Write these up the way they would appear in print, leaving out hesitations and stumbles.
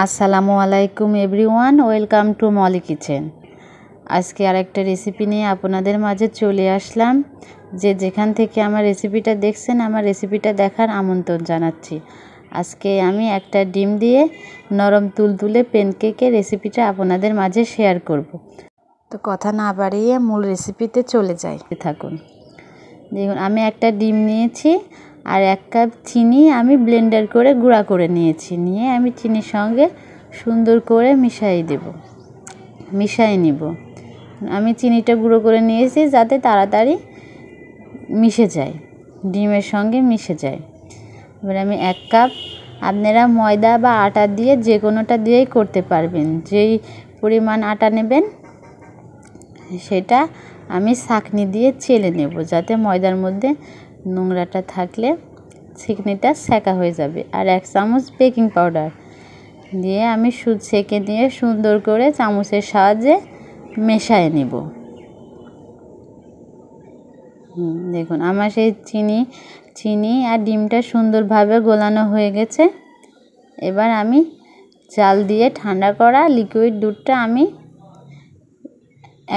আসসালামু আলাইকুম everyone, welcome to Molly kitchen. আজকে আরেকটা রেসিপি নিয়ে আপনাদের মাঝে চলে আসলাম। যে যেখান থেকে আমার রেসিপিটা দেখছেন, আমার রেসিপিটা দেখার আমন্ত্রণ জানাচ্ছি। আজকে আমি একটা ডিম দিয়ে নরম তুলতুলে প্যানকেকের রেসিপিটা আপনাদের মাঝে শেয়ার করব। তো কথা না বাড়িয়ে মূল রেসিপিতে চলে যাই, থাকুন। দেখুন, আমি একটা ডিম নিয়েছি আর 1 কাপ চিনি আমি ব্লেন্ডার করে গুঁড়া করে নিয়েছি। নিয়ে আমি চিনির সঙ্গে সুন্দর করে মিশিয়ে নিব। আমি চিনিটা গুঁড়ো করে নিয়েছি যাতে তাড়াতাড়ি মিশে যায়, ডিমের সঙ্গে মিশে যায়। এবার আমি 1 কাপ, আপনারা ময়দা বা আটা দিয়ে যে কোনোটা দিয়েই করতে পারবেন। যেই পরিমাণ আটা নেবেন সেটা আমি ছাঁকনি দিয়ে চেলে নেব, যাতে ময়দার মধ্যে নোংরাটা থাকলে ছাঁকনিটা সেকা হয়ে যাবে। আর 1 চামচ বেকিং পাউডার দিয়ে আমি ছেঁকে নিয়ে সুন্দর করে চামচের সাহায্যে মেশায় নেব। দেখুন, আমার সেই চিনি আর ডিমটা সুন্দরভাবে গোলানো হয়ে গেছে। এবার আমি জাল দিয়ে ঠান্ডা করা লিকুইড দুধটা আমি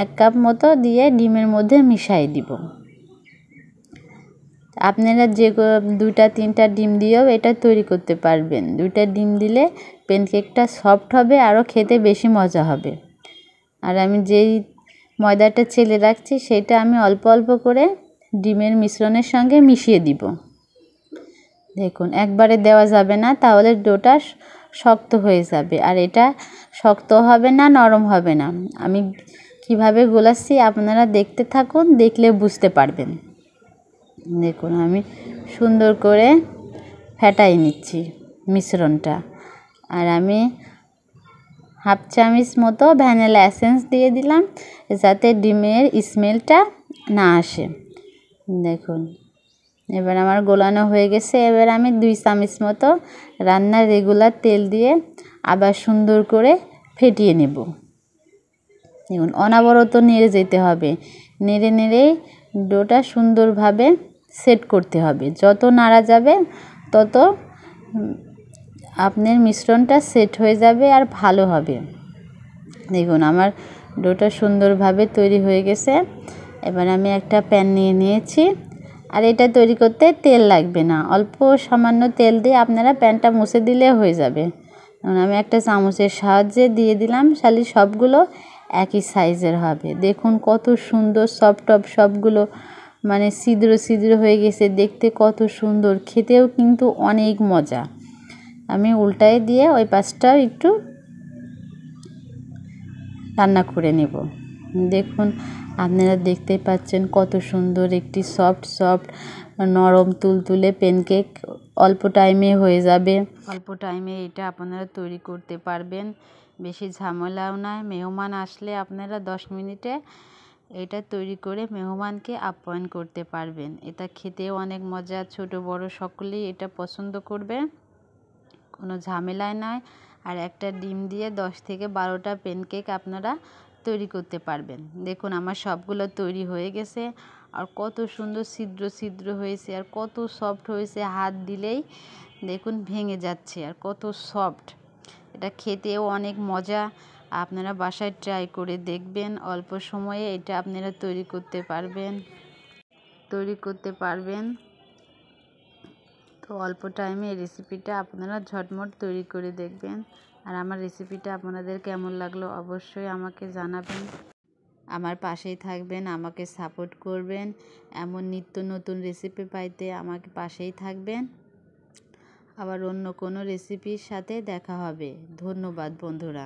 1 কাপ মতো দিয়ে ডিমের মধ্যে মিশিয়ে দিব। আপনারা যে 2টা 3টা ডিম দিয়েও এটা তৈরি করতে পারবেন। 2টা ডিম দিলে প্যানকেকটা সফট হবে, আরও খেতে বেশি মজা হবে। আর আমি যেই ময়দাটা চেলে রাখছি সেটা আমি অল্প অল্প করে ডিমের মিশ্রণের সঙ্গে মিশিয়ে দিব। দেখুন, একবারে দেওয়া যাবে না, তাহলে ডোটা শক্ত হয়ে যাবে। আর এটা শক্ত হবে না, নরম হবে না। আমি কিভাবে গোলাচ্ছি আপনারা দেখতে থাকুন, দেখলে বুঝতে পারবেন। দেখুন, আমি সুন্দর করে ফেটাই নিচ্ছি মিশ্রণটা। আর আমি 1/2 চামচ মতো ভ্যানিলা এসেন্স দিয়ে দিলাম, যাতে ডিমের স্মেলটা না আসে। দেখুন, এবার আমার গোলানো হয়ে গেছে। এবার আমি 2 চামচ মতো রান্নার রেগুলার তেল দিয়ে আবার সুন্দর করে ফেটিয়ে নেব। দেখুন, অনবরত নেড়ে যেতে হবে। নেড়ে নেড়ে ডোটা সুন্দরভাবে সেট করতে হবে। যত নাড়া যাবে তত আপনার মিশ্রণটা সেট হয়ে যাবে আর ভালো হবে। দেখুন, আমার ডোটা সুন্দরভাবে তৈরি হয়ে গেছে। এবার আমি একটা প্যান নিয়েছি। আর এটা তৈরি করতে তেল লাগবে না, অল্প সামান্য তেল দিয়ে আপনারা প্যানটা মুছে দিলে হয়ে যাবে। আমি একটা চামচের সাহায্যে দিয়ে দিলাম, শালি সবগুলো একই সাইজের হবে। দেখুন কত সুন্দর সফট সবগুলো, মানে ছিদ্র ছিদ্র হয়ে গেছে, দেখতে কত সুন্দর, খেতেও কিন্তু অনেক মজা। আমি উল্টায় দিয়ে ওই পাশটাও একটু রান্না করে নেব। দেখুন, আপনারা দেখতেই পাচ্ছেন কত সুন্দর একটি সফট নরম তুলতুলে প্যানকেক অল্প টাইমে হয়ে যাবে। অল্প টাইমে এটা আপনারা তৈরি করতে পারবেন, বেশি ঝামেলাও নয়। মেহমান আসলে আপনারা 10 মিনিটে এটা তৈরি করে মেহমানকে আপ্যায়ন করতে পারবেন। এটা খেতেও অনেক মজা, ছোট বড় সকলেই এটা পছন্দ করবে, কোনো ঝামেলায় নয়। আর একটা ডিম দিয়ে 10 থেকে 12টা প্যানকেক আপনারা তৈরি করতে পারবেন। দেখুন, আমার সবগুলো তৈরি হয়ে গেছে। আর কত সুন্দর ছিদ্র ছিদ্র হয়েছে, আর কত সফট হয়েছে, হাত দিলেই দেখুন ভেঙে যাচ্ছে, আর কত সফট। এটা খেতেও অনেক মজা। আপনারা বাসায় ট্রাই করে দেখবেন, অল্প সময়ে এটা আপনারা তৈরি করতে পারবেন। তো অল্প টাইমে এই রেসিপিটা আপনারা ঝটমট তৈরি করে দেখবেন। আর আমার রেসিপিটা আপনাদের কেমন লাগলো অবশ্যই আমাকে জানাবেন। আমার পাশেই থাকবেন, আমাকে সাপোর্ট করবেন। এমন নিত্য নতুন রেসিপি পাইতে আমাকে পাশেই থাকবেন। আবার অন্য কোনো রেসিপির সাথে দেখা হবে। ধন্যবাদ বন্ধুরা।